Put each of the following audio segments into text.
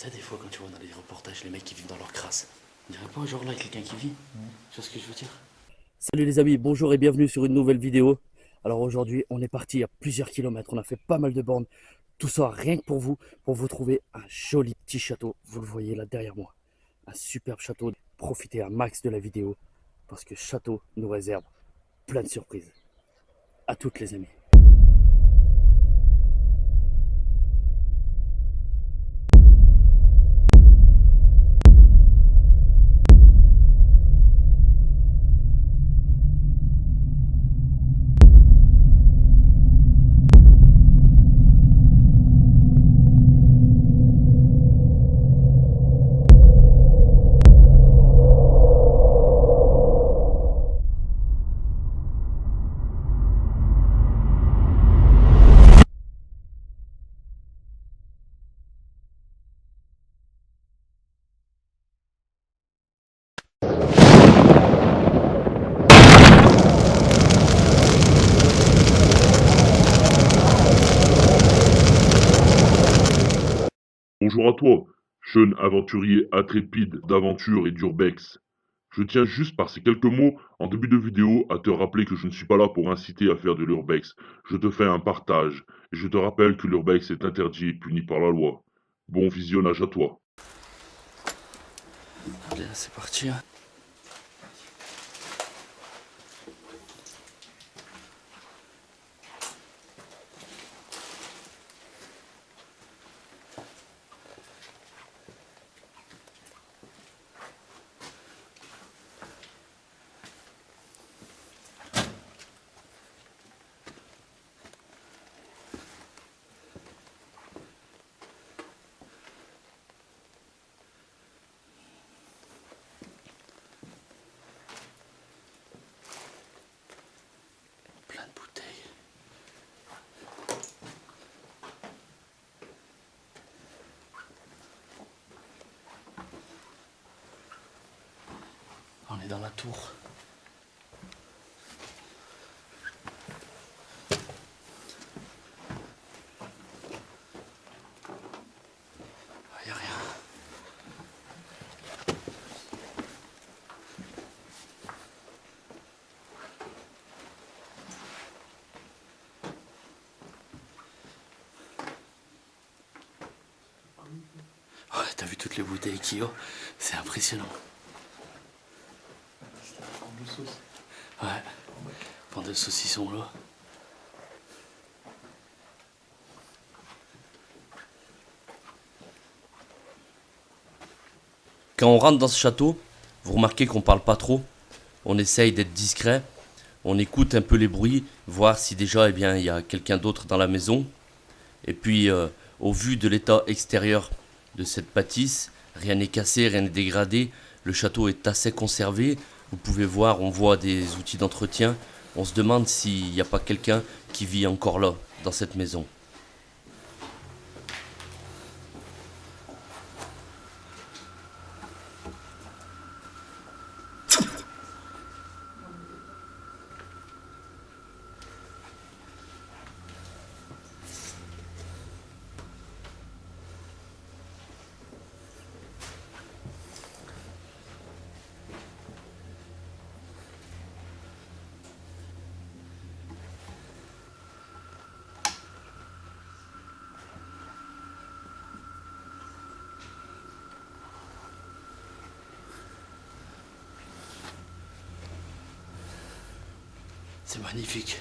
Tu sais, des fois, quand tu vois dans les reportages, les mecs qui vivent dans leur crasse, on dirait pas genre là quelqu'un qui vit. Tu vois ce que je veux dire? Salut les amis, bonjour et bienvenue sur une nouvelle vidéo. Alors aujourd'hui, on est parti à plusieurs kilomètres, on a fait pas mal de bornes. Tout ça rien que pour vous trouver un joli petit château. Vous le voyez là derrière moi. Un superbe château. Profitez un max de la vidéo parce que château nous réserve plein de surprises. À toutes les amis. Bonjour à toi, jeune aventurier intrépide d'aventure et d'urbex. Je tiens juste par ces quelques mots, en début de vidéo, à te rappeler que je ne suis pas là pour inciter à faire de l'urbex. Je te fais un partage, et je te rappelle que l'urbex est interdit et puni par la loi. Bon visionnage à toi. Allez, c'est parti. Hein. Plein de bouteilles. On est dans la tour. Il n'y a rien. Ouais, t'as vu toutes les bouteilles qu'il y a? C'est impressionnant. Ouais, pendant de saucisson là. Quand on rentre dans ce château, vous remarquez qu'on parle pas trop. On essaye d'être discret. On écoute un peu les bruits, voir si déjà eh bien, il y a quelqu'un d'autre dans la maison. Et puis, au vu de l'état extérieur de cette bâtisse, rien n'est cassé, rien n'est dégradé. Le château est assez conservé. Vous pouvez voir, on voit des outils d'entretien. On se demande s'il n'y a pas quelqu'un qui vit encore là, dans cette maison. C'est magnifique.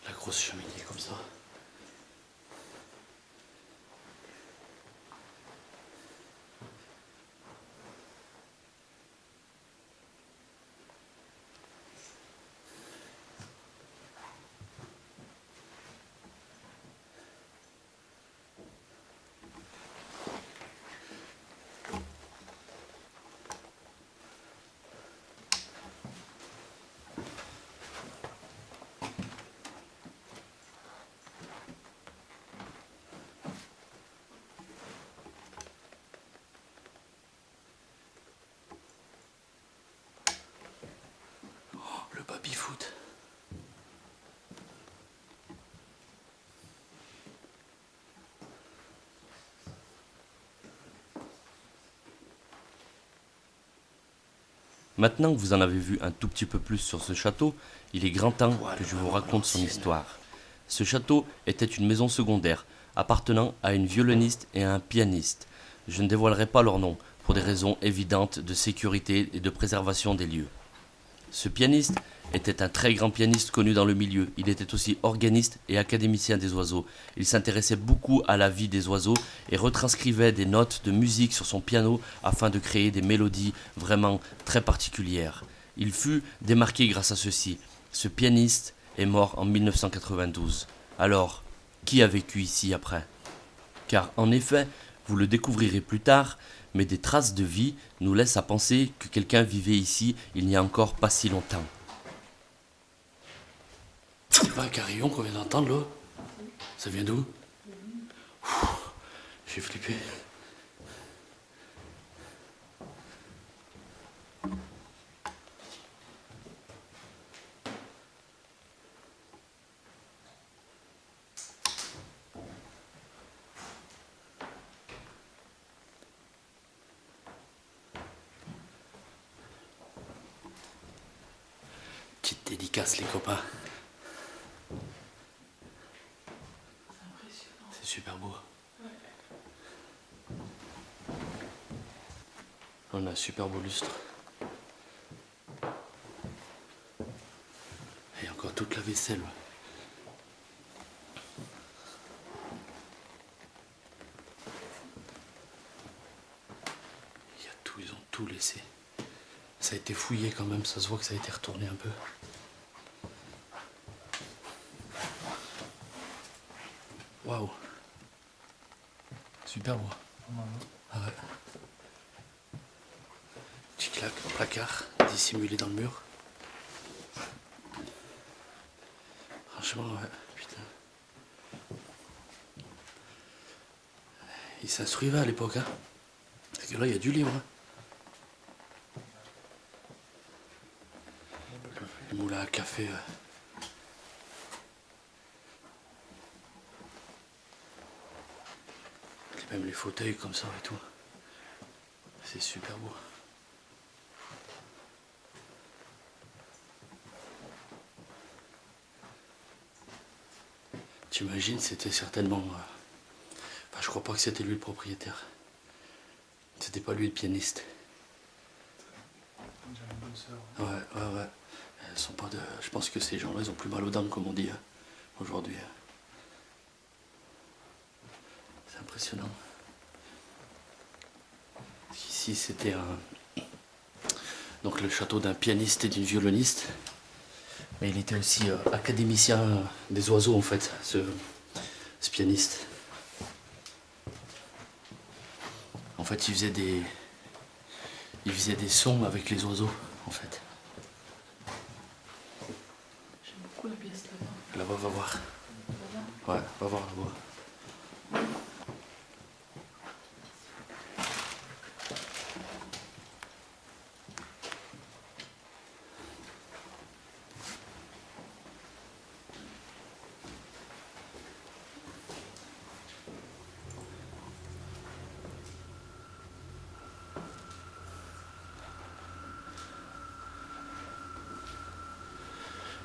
La grosse cheminée comme ça. Maintenant que vous en avez vu un tout petit peu plus sur ce château, il est grand temps que je vous raconte son histoire. Ce château était une maison secondaire, appartenant à une violoniste et à un pianiste. Je ne dévoilerai pas leur nom, pour des raisons évidentes de sécurité et de préservation des lieux. Ce pianiste était un très grand pianiste connu dans le milieu. Il était aussi organiste et académicien des oiseaux. Il s'intéressait beaucoup à la vie des oiseaux et retranscrivait des notes de musique sur son piano afin de créer des mélodies vraiment très particulières. Il fut démarqué grâce à ceci. Ce pianiste est mort en 1992. Alors, qui a vécu ici après ? Car en effet, vous le découvrirez plus tard, mais des traces de vie nous laissent à penser que quelqu'un vivait ici il n'y a encore pas si longtemps. C'est pas un carillon qu'on vient d'entendre là? Ça vient d'où? J'ai flippé. Petite dédicace les copains. C'est super beau. On a un super beau lustre. Et encore toute la vaisselle. Il y a tout, ils ont tout laissé. Ça a été fouillé quand même, ça se voit que ça a été retourné un peu. Waouh. Super beau. Ah ouais. Petit placard dissimulé dans le mur. Franchement, ouais, putain. Il s'instruivait à l'époque, hein. Parce que là, il y a du livre. Hein. Le moulin à café. Même les fauteuils comme ça et tout. C'est super beau. T'imagines, c'était certainement... Enfin, je crois pas que c'était lui le propriétaire. C'était pas lui le pianiste. Ouais. Elles sont pas de... Je pense que ces gens-là, ils ont plus mal aux dents, comme on dit, hein, aujourd'hui. C'est impressionnant. Ici, c'était donc le château d'un pianiste et d'une violoniste. Mais il était aussi académicien des oiseaux, en fait, ce pianiste. En fait, il faisait des sons avec les oiseaux, en fait. J'aime beaucoup la pièce là-bas. Là-bas, va voir. Ouais, va voir là-bas.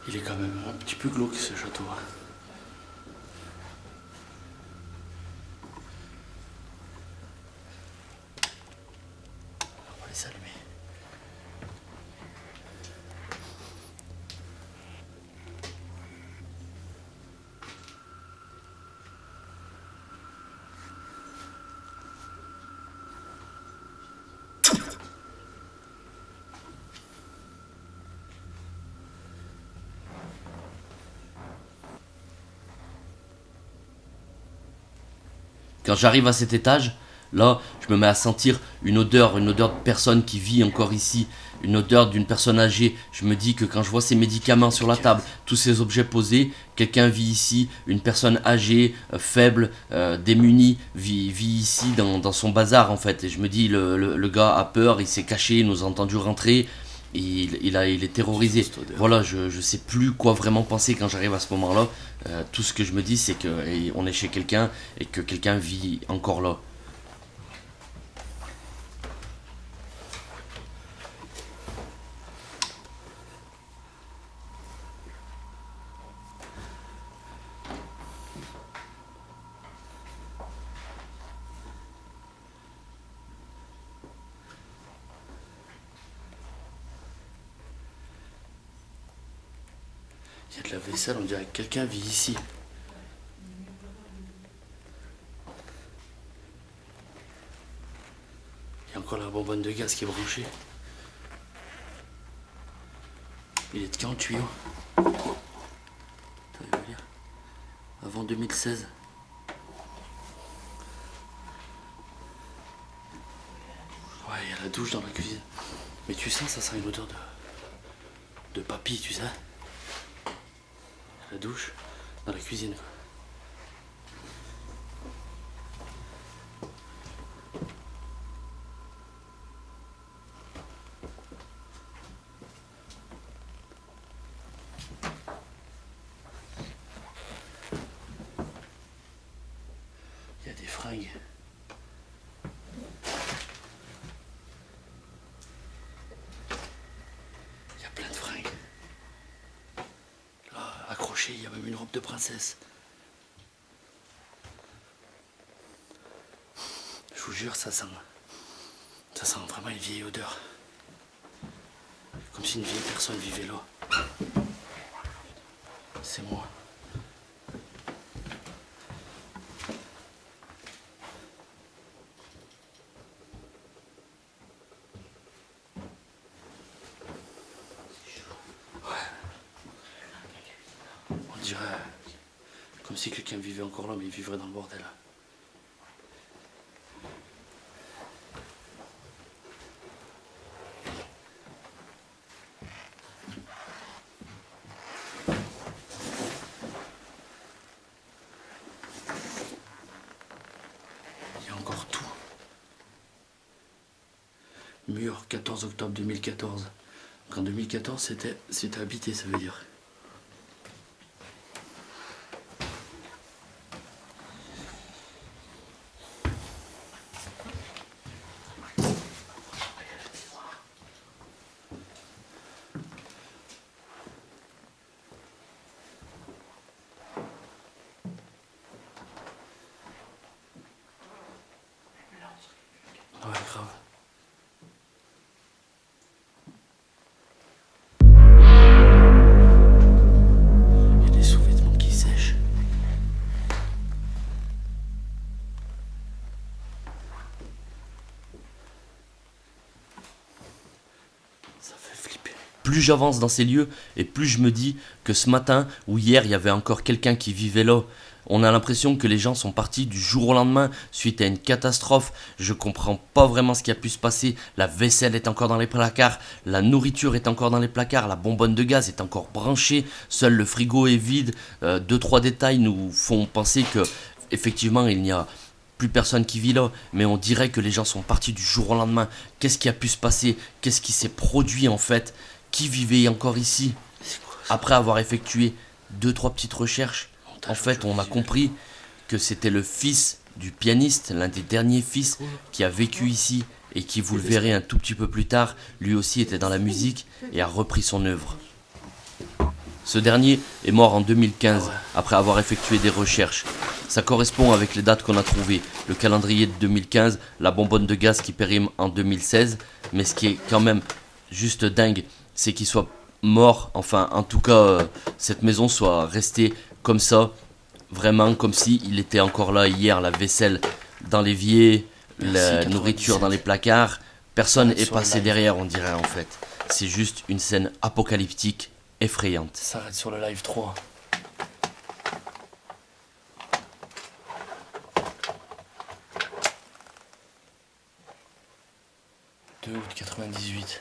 Il est quand même un petit peu glauque ce château. On va les allumer. Quand j'arrive à cet étage, là, je me mets à sentir une odeur de personne qui vit encore ici, une odeur d'une personne âgée. Je me dis que quand je vois ces médicaments sur la table, tous ces objets posés, quelqu'un vit ici, une personne âgée, faible, démunie, vit ici dans son bazar en fait. Et je me dis, le gars a peur, il s'est caché, il nous a entendu rentrer. Il est terrorisé. Voilà, je sais plus quoi vraiment penser quand j'arrive à ce moment-là. Tout ce que je me dis, c'est qu'on est chez quelqu'un et que quelqu'un vit encore là. Il y a de la vaisselle, on dirait que quelqu'un vit ici. Il y a encore la bonbonne de gaz qui est branchée. Il est de quand le tuyau? Attends, il va lire. Avant 2016. Ouais, il y a la douche dans la cuisine. Mais tu sens, ça sent une odeur de papy, tu sais. La douche dans la cuisine. Il y a des fringues. Il y a plein de fringues. Là, accroché, il y a même une robe de princesse. Je vous jure, ça sent vraiment une vieille odeur. Comme si une vieille personne vivait là. C'est moi. On dirait comme si quelqu'un vivait encore là, mais il vivrait dans le bordel. Il y a encore tout. Mur, 14 octobre 2014. Donc en 2014, c'était habité, ça veut dire. Ouais, grave. Il y a des sous-vêtements qui sèchent. Ça fait flipper. Plus j'avance dans ces lieux et plus je me dis que ce matin ou hier il y avait encore quelqu'un qui vivait là. On a l'impression que les gens sont partis du jour au lendemain suite à une catastrophe. Je comprends pas vraiment ce qui a pu se passer. La vaisselle est encore dans les placards, la nourriture est encore dans les placards, la bonbonne de gaz est encore branchée, seul le frigo est vide. Deux, trois détails nous font penser que effectivement il n'y a plus personne qui vit là, mais on dirait que les gens sont partis du jour au lendemain. Qu'est-ce qui a pu se passer? Qu'est-ce qui s'est produit en fait? Qui vivait encore ici? C'est quoi ça? Après avoir effectué deux, trois petites recherches, en fait, on a compris que c'était le fils du pianiste, l'un des derniers fils qui a vécu ici et qui, vous le verrez un tout petit peu plus tard, lui aussi était dans la musique et a repris son œuvre. Ce dernier est mort en 2015 après avoir effectué des recherches. Ça correspond avec les dates qu'on a trouvées. Le calendrier de 2015, la bonbonne de gaz qui périme en 2016. Mais ce qui est quand même juste dingue, c'est qu'il soit mort, enfin en tout cas cette maison soit restée comme ça, vraiment comme si il était encore là hier, la vaisselle dans l'évier, la nourriture dans les placards, personne n'est passé derrière on dirait en fait. C'est juste une scène apocalyptique, effrayante. Ça s'arrête sur le live 3. « 2 août 98.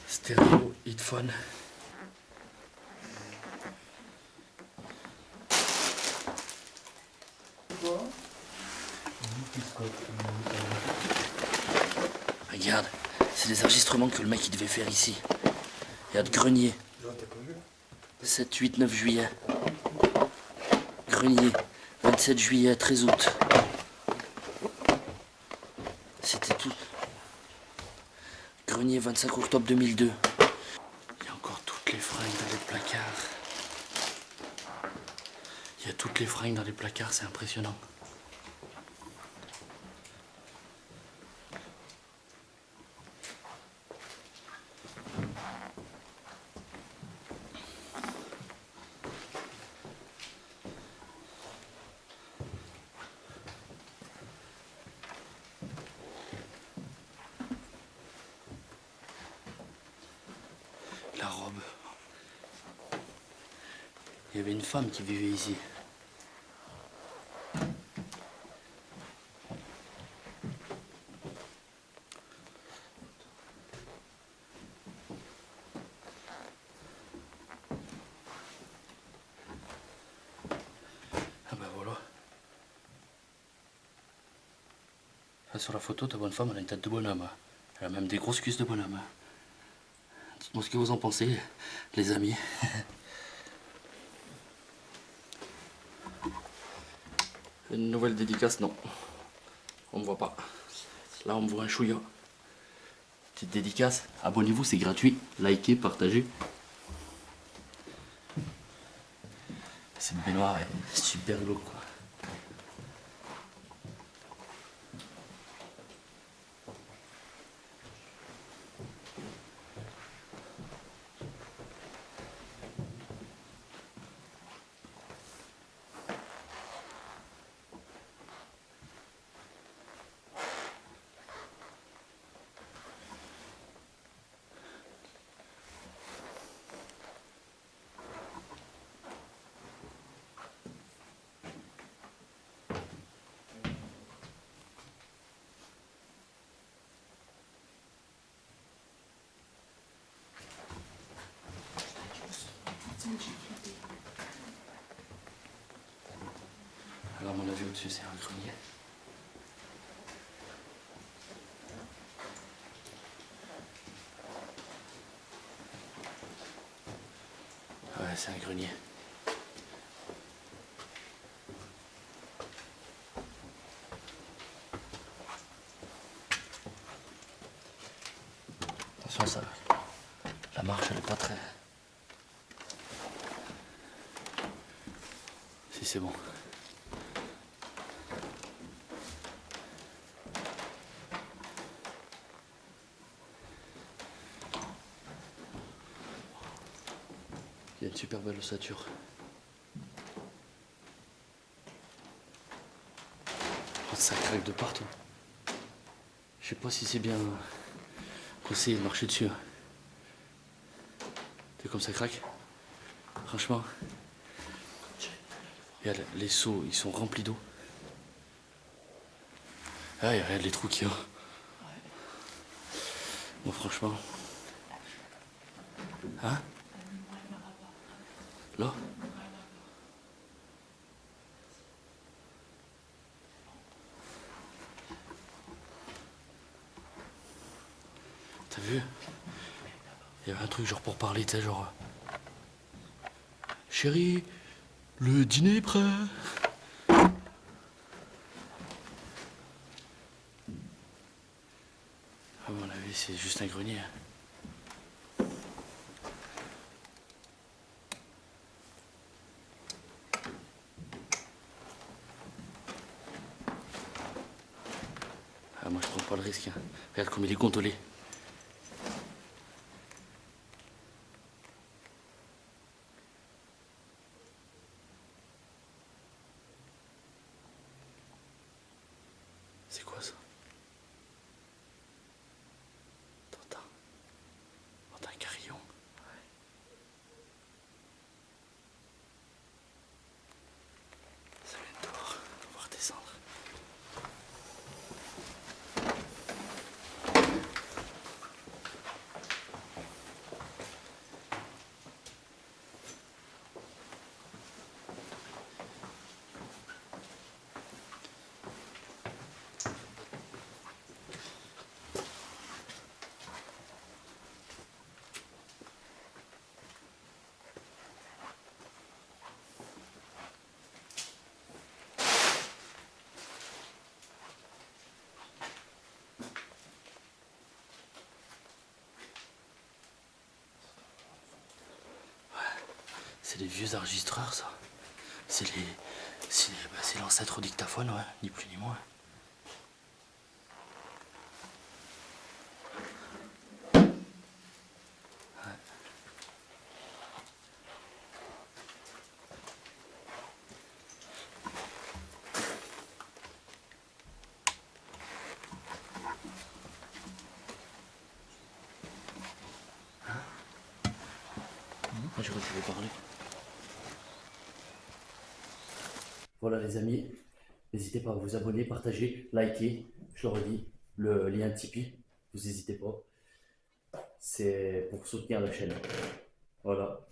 Stéréo, headphone. Regarde, c'est des enregistrements que le mec il devait faire ici. Regarde, grenier. 7, 8, 9 juillet. Grenier. 27 juillet, 13 août. C'était tout. Grenier, 25 octobre 2002. Il y a encore toutes les fringues dans les placards. Il y a toutes les fringues dans les placards, c'est impressionnant. Il y avait une femme qui vivait ici. Ah ben voilà. Là, sur la photo, ta bonne femme, elle a une tête de bonhomme. Hein. Elle a même des grosses cuisses de bonhomme. Hein. Dites-moi ce que vous en pensez, les amis. Une nouvelle dédicace, non. On me voit pas. Là, on me voit un chouïa. Petite dédicace. Abonnez-vous, c'est gratuit. Likez, partagez. Cette baignoire est super glauque, quoi. Alors, à mon avis, au-dessus, c'est un grenier. Ouais, c'est un grenier. Attention, ça. La marche, elle est pas très. Si, c'est bon. Il y a une super belle ossature. Oh, ça craque de partout. Je sais pas si c'est bien conseillé de marcher dessus. C'est comme ça craque. Franchement. Regarde, les seaux, ils sont remplis d'eau. Ah, regarde les trous qu'il y a. Bon, franchement. Hein? Là? T'as vu? Il y avait un truc genre pour parler, tu sais, genre... Chérie, le dîner est prêt. À mon avis, c'est juste un grenier. Ah, moi, je prends pas le risque. Hein. Regarde comme il est gondolé. C'est quoi ça? T'entends? T'entends un carillon? Ouais. Ça vient de dehors. On va redescendre. C'est les vieux enregistreurs, ça. C'est l'ancêtre au dictaphone, ouais, ni plus ni moins. Ouais. Hein? Moi, j'aurais pu vous parler. Voilà les amis, n'hésitez pas à vous abonner, partager, liker, je le redis, le lien Tipeee, vous n'hésitez pas, c'est pour soutenir la chaîne. Voilà,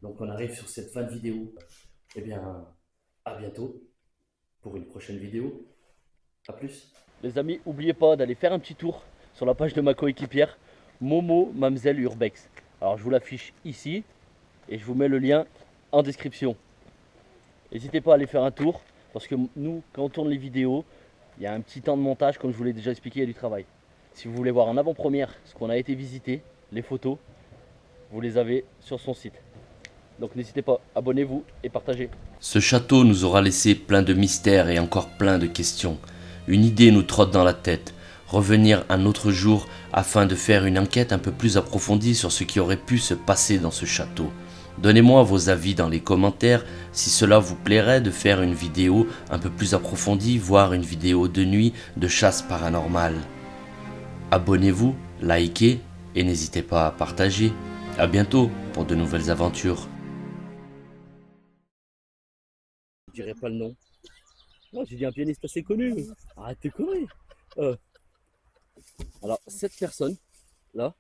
donc on arrive sur cette fin de vidéo, et bien à bientôt pour une prochaine vidéo, à plus. Les amis, n'oubliez pas d'aller faire un petit tour sur la page de ma coéquipière, Momo Mamzelle Urbex. Alors je vous l'affiche ici, et je vous mets le lien en description. N'hésitez pas à aller faire un tour, parce que nous, quand on tourne les vidéos, il y a un petit temps de montage, comme je vous l'ai déjà expliqué, il y a du travail. Si vous voulez voir en avant-première ce qu'on a été visité, les photos, vous les avez sur son site. Donc n'hésitez pas, abonnez-vous et partagez. Ce château nous aura laissé plein de mystères et encore plein de questions. Une idée nous trotte dans la tête, revenir un autre jour afin de faire une enquête un peu plus approfondie sur ce qui aurait pu se passer dans ce château. Donnez-moi vos avis dans les commentaires si cela vous plairait de faire une vidéo un peu plus approfondie, voire une vidéo de nuit de chasse paranormale. Abonnez-vous, likez et n'hésitez pas à partager. A bientôt pour de nouvelles aventures. Je dirais pas le nom. Non, j'ai dit un pianiste assez connu. Arrête tes conneries. Alors, cette personne, là,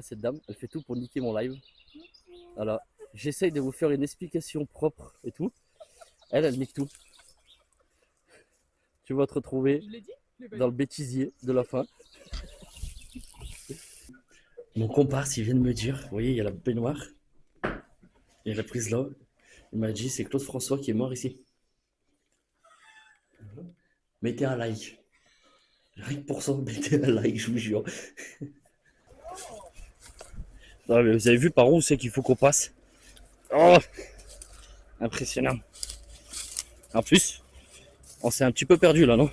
cette dame, elle fait tout pour niquer mon live. Voilà, j'essaye de vous faire une explication propre et tout. Elle nique tout. Tu vas te retrouver dans le bêtisier de la fin. Mon comparse, il vient de me dire, vous voyez, il y a la baignoire. Il y a la prise là. Il m'a dit, c'est Claude François qui est mort ici. Mettez un like. Rien que pour ça, mettez un like, je vous jure. Non, mais vous avez vu par où c'est qu'il faut qu'on passe? Oh, impressionnant. En plus, on s'est un petit peu perdu là, non?